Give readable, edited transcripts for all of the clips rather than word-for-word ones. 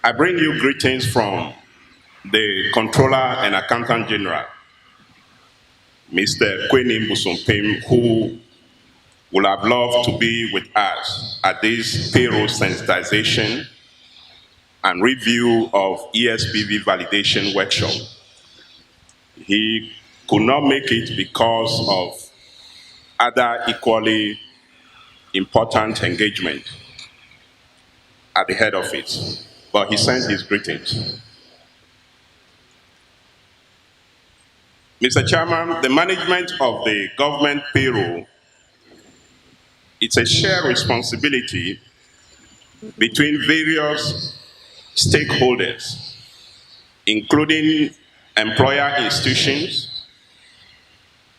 I bring you greetings from the Controller and Accountant General, Mr. Kwenim Busumpim, who would have loved to be with us at this payroll sensitization and review of ESPV validation workshop. He could not make it because of other equally important engagement at the head of it, but he sent his greetings. Mr. Chairman, the management of the government payroll, it's a shared responsibility between various stakeholders, including employer institutions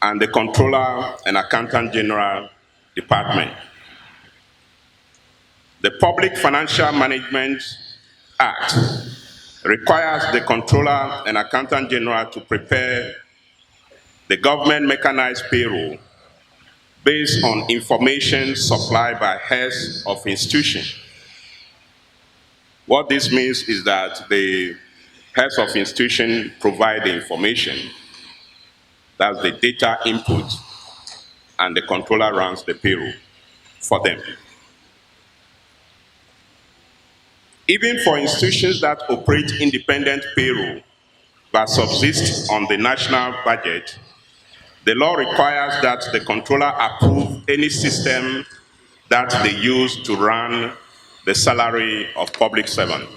and the Controller and Accountant General Department. The Public Financial Management Act requires the Controller and Accountant General to prepare the government mechanized payroll based on information supplied by heads of institutions. What this means is that the heads of institution provide the information, that's the data input, and the controller runs the payroll for them. Even for institutions that operate independent payroll but subsist on the national budget, the law requires that the controller approve any system that they use to run the salary of public servants.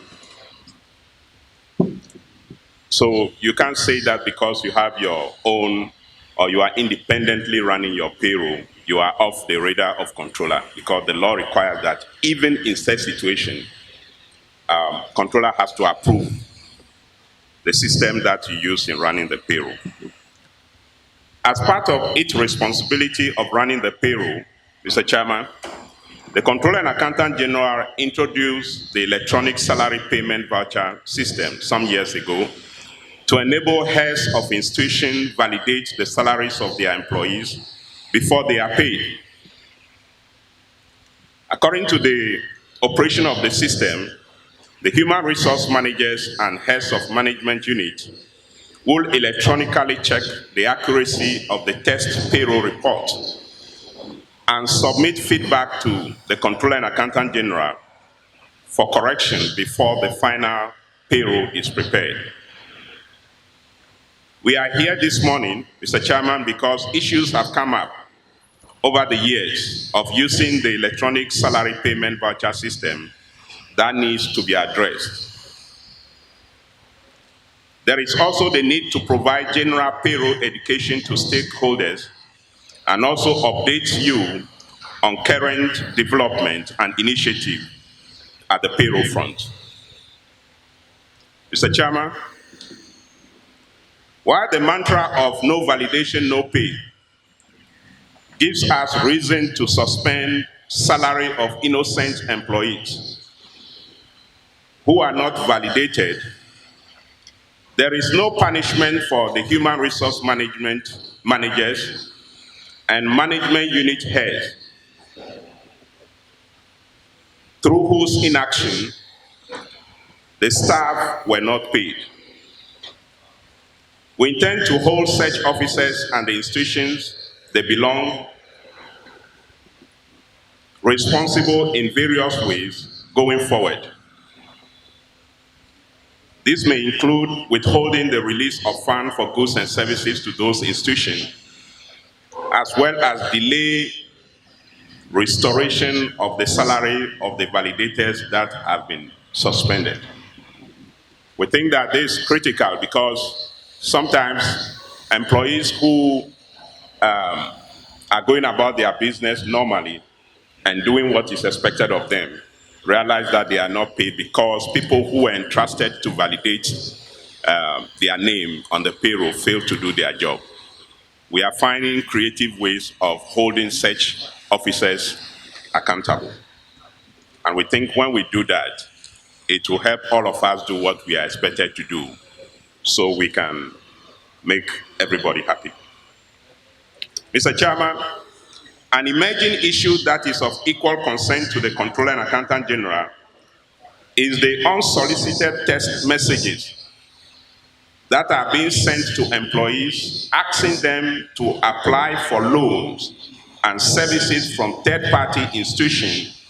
So you can't say that because you have your own or you are independently running your payroll, you are off the radar of controller, because the law requires that even in such situation, controller has to approve the system that you use in running the payroll. As part of its responsibility of running the payroll, Mr. Chairman, the Controller and Accountant General introduced the electronic salary payment voucher system some years ago to enable heads of institutions validate the salaries of their employees before they are paid. According to the operation of the system, the human resource managers and heads of management units will electronically check the accuracy of the test payroll report and submit feedback to the Controller and Accountant General for correction before the final payroll is prepared. We are here this morning, Mr. Chairman, because issues have come up over the years of using the electronic salary payment voucher system that needs to be addressed. There is also the need to provide general payroll education to stakeholders and also update you on current development and initiative at the payroll front. Mr. Chairman, while the mantra of no validation, no pay gives us reason to suspend salary of innocent employees who are not validated, there is no punishment for the human resource management managers and management unit heads through whose inaction the staff were not paid. We intend to hold such officers and the institutions they belong responsible in various ways going forward. This may include withholding the release of funds for goods and services to those institutions, as well as delay restoration of the salary of the validators that have been suspended. We think that this is critical because sometimes employees who are going about their business normally and doing what is expected of them realize that they are not paid because people who were entrusted to validate their name on the payroll failed to do their job. We are finding creative ways of holding such officers accountable. And we think when we do that, it will help all of us do what we are expected to do so we can make everybody happy. Mr. Chairman, an emerging issue that is of equal concern to the Controller and Accountant General is the unsolicited text messages that are being sent to employees asking them to apply for loans and services from third-party institutions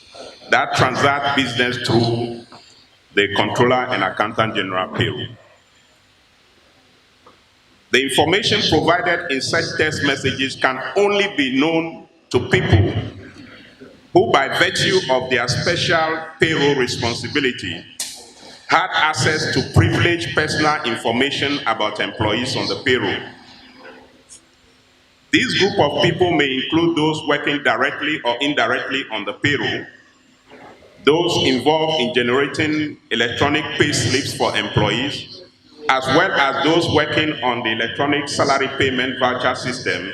that transact business through the Controller and Accountant General payroll. The information provided in such text messages can only be known to people who, by virtue of their special payroll responsibility, had access to privileged personal information about employees on the payroll. This group of people may include those working directly or indirectly on the payroll, those involved in generating electronic pay slips for employees, as well as those working on the electronic salary payment voucher system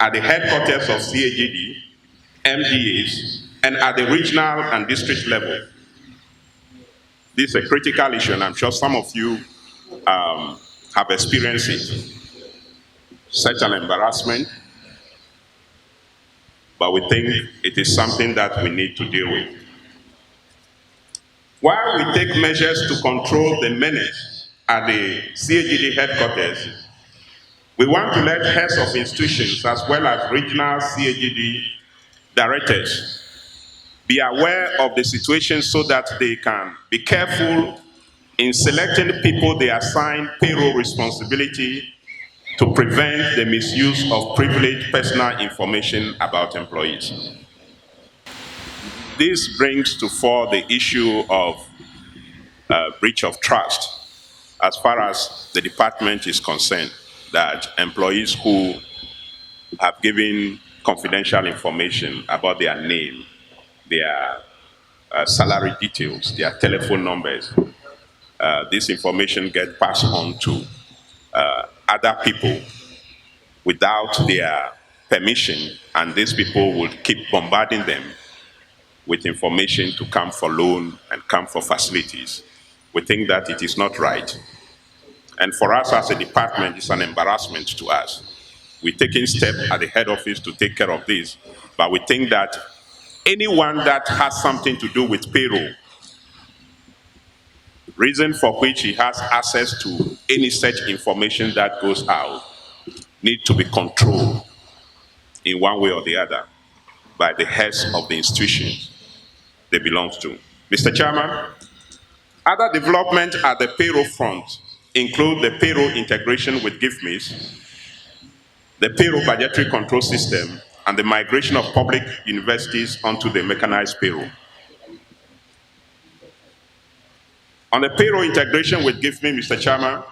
at the headquarters of CAGD, MDAs, and at the regional and district level. This is a critical issue, and I'm sure some of you have experienced it. Such an embarrassment, but we think it is something that we need to deal with. While we take measures to control the menace at the CAGD headquarters, we want to let heads of institutions as well as regional CAGD directors be aware of the situation so that they can be careful in selecting the people they assign payroll responsibility to prevent the misuse of privileged personal information about employees. This brings to fore the issue of breach of trust as far as the department is concerned, that employees who have given confidential information about their name, their salary details, their telephone numbers, this information gets passed on to other people without their permission, and these people would keep bombarding them with information to come for loan and come for facilities. We think that it is not right. And for us as a department, it's an embarrassment to us. We're taking steps at the head office to take care of this, but we think that anyone that has something to do with payroll, reason for which he has access to any such information that goes out, need to be controlled in one way or the other by the heads of the institutions they belong to. Mr. Chairman, other developments at the payroll front include the payroll integration with GIFMIS, the payroll budgetary control system, and the migration of public universities onto the mechanized payroll. On the payroll integration with GIFMIS, Mr. Chairman,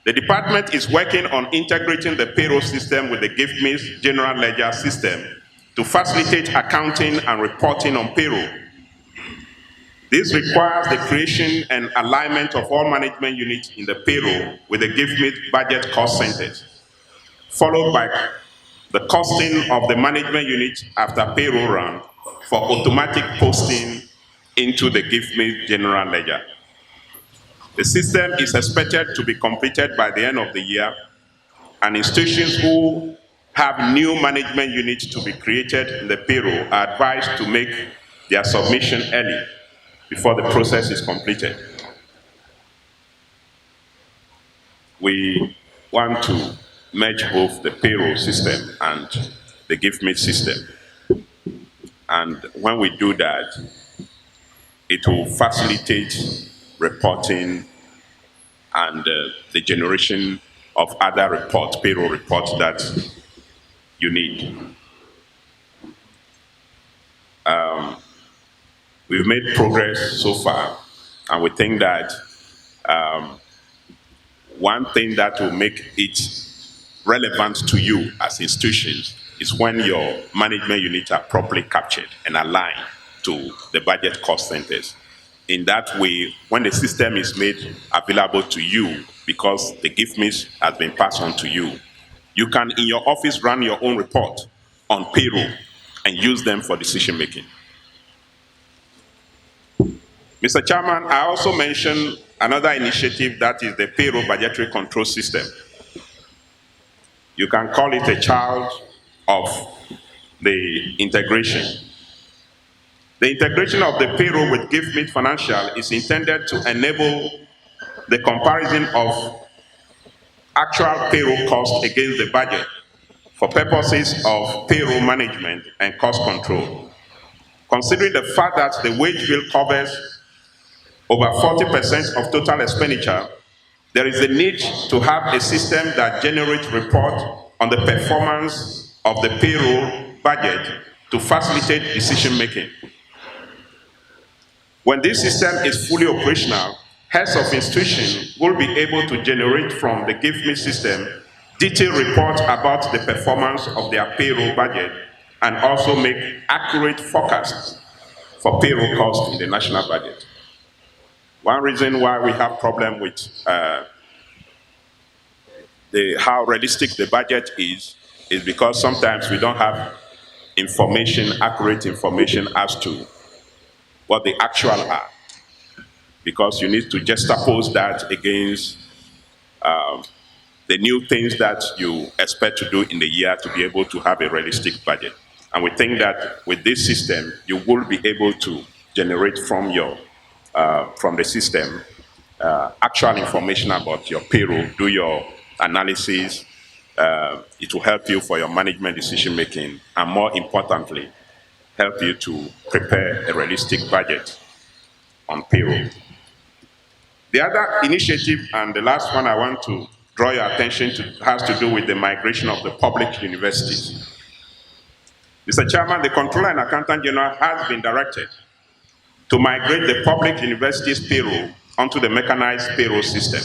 the department is working on integrating the payroll system with the GIFMIS general ledger system to facilitate accounting and reporting on payroll. This requires the creation and alignment of all management units in the payroll with the GIFMIS budget cost centers, followed by the costing of the management unit after payroll run for automatic posting into the GIFMIS general ledger. The system is expected to be completed by the end of the year, and institutions who have new management units to be created in the payroll are advised to make their submission early before the process is completed. We want to merge both the payroll system and the GIFMIS system. And when we do that, it will facilitate reporting and the generation of other reports, payroll reports that you need. We've made progress so far, and we think that one thing that will make it relevant to you as institutions is when your management units are properly captured and aligned to the budget cost centers. In that way, when the system is made available to you, because the GIFMIS has been passed on to you, you can in your office run your own report on payroll and use them for decision making. Mr. Chairman, I also mentioned another initiative, that is the payroll budgetary control system. You can call it a child of the integration. The integration of the payroll with GiveMeet Financial is intended to enable the comparison of actual payroll costs against the budget for purposes of payroll management and cost control. Considering the fact that the wage bill covers over 40% of total expenditure, there is a need to have a system that generates reports on the performance of the payroll budget to facilitate decision making. When this system is fully operational, heads of institutions will be able to generate from the GiveMe system detailed reports about the performance of their payroll budget and also make accurate forecasts for payroll costs in the national budget. One reason why we have problem with how realistic the budget is because sometimes we don't have accurate information as to what the actual are, because you need to juxtapose that against the new things that you expect to do in the year to be able to have a realistic budget. And we think that with this system, you will be able to generate from the system actual information about your payroll, do your analysis. It will help you for your management decision making, and more importantly, help you to prepare a realistic budget on payroll. The other initiative, and the last one I want to draw your attention to, has to do with the migration of the public universities. Mr. Chairman, the Comptroller and Accountant General has been directed to migrate the public universities payroll onto the mechanized payroll system.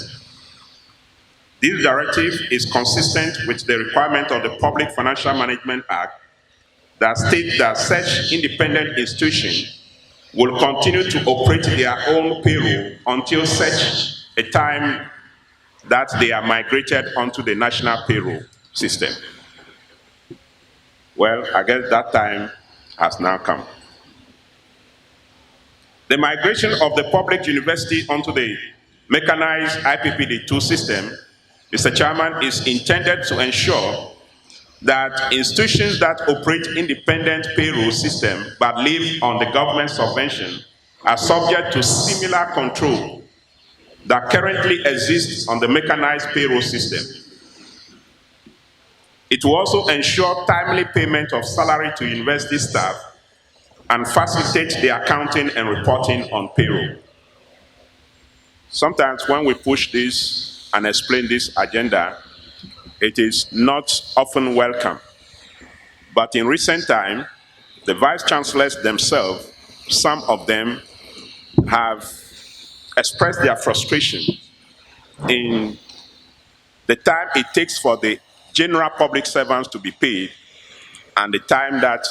This directive is consistent with the requirement of the Public Financial Management Act that states that such independent institutions will continue to operate their own payroll until such a time that they are migrated onto the national payroll system. Well, I guess that time has now come. The migration of the public university onto the mechanized IPPD2 system, Mr. Chairman, is intended to ensure that institutions that operate independent payroll system but live on the government subvention are subject to similar control that currently exists on the mechanized payroll system. It will also ensure timely payment of salary to university staff and facilitate the accounting and reporting on payroll. Sometimes when we push this and explain this agenda, it is not often welcome. But in recent time, the vice chancellors themselves, some of them have expressed their frustration in the time it takes for the general public servants to be paid and the time that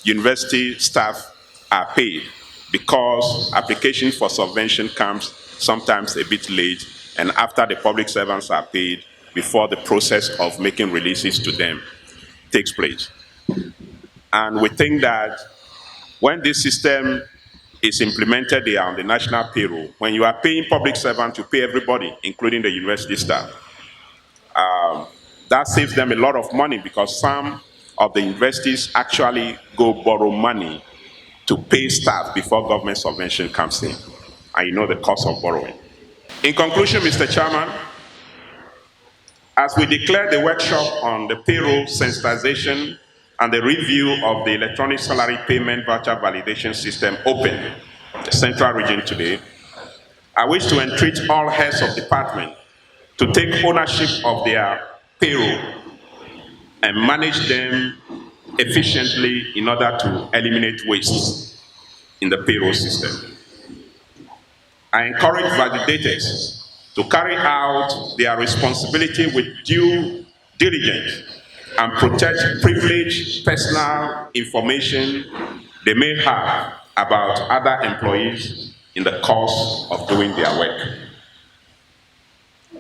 university staff are paid, because application for subvention comes sometimes a bit late and after the public servants are paid before the process of making releases to them takes place. And we think that when this system is implemented there on the national payroll, when you are paying public servants, you pay everybody, including the university staff. That saves them a lot of money because some of the universities actually go borrow money to pay staff before government subvention comes in. And you know the cost of borrowing. In conclusion, Mr. Chairman, as we declare the workshop on the payroll sensitization and the review of the electronic salary payment voucher validation system open the Central Region today, I wish to entreat all heads of department to take ownership of their payroll and manage them efficiently in order to eliminate waste in the payroll system. I encourage validators to carry out their responsibility with due diligence and protect privileged personal information they may have about other employees in the course of doing their work.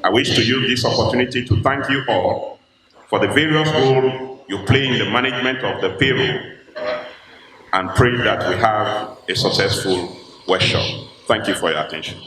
I wish to use this opportunity to thank you all for the various roles you play in the management of the payroll and pray that we have a successful workshop. Thank you for your attention.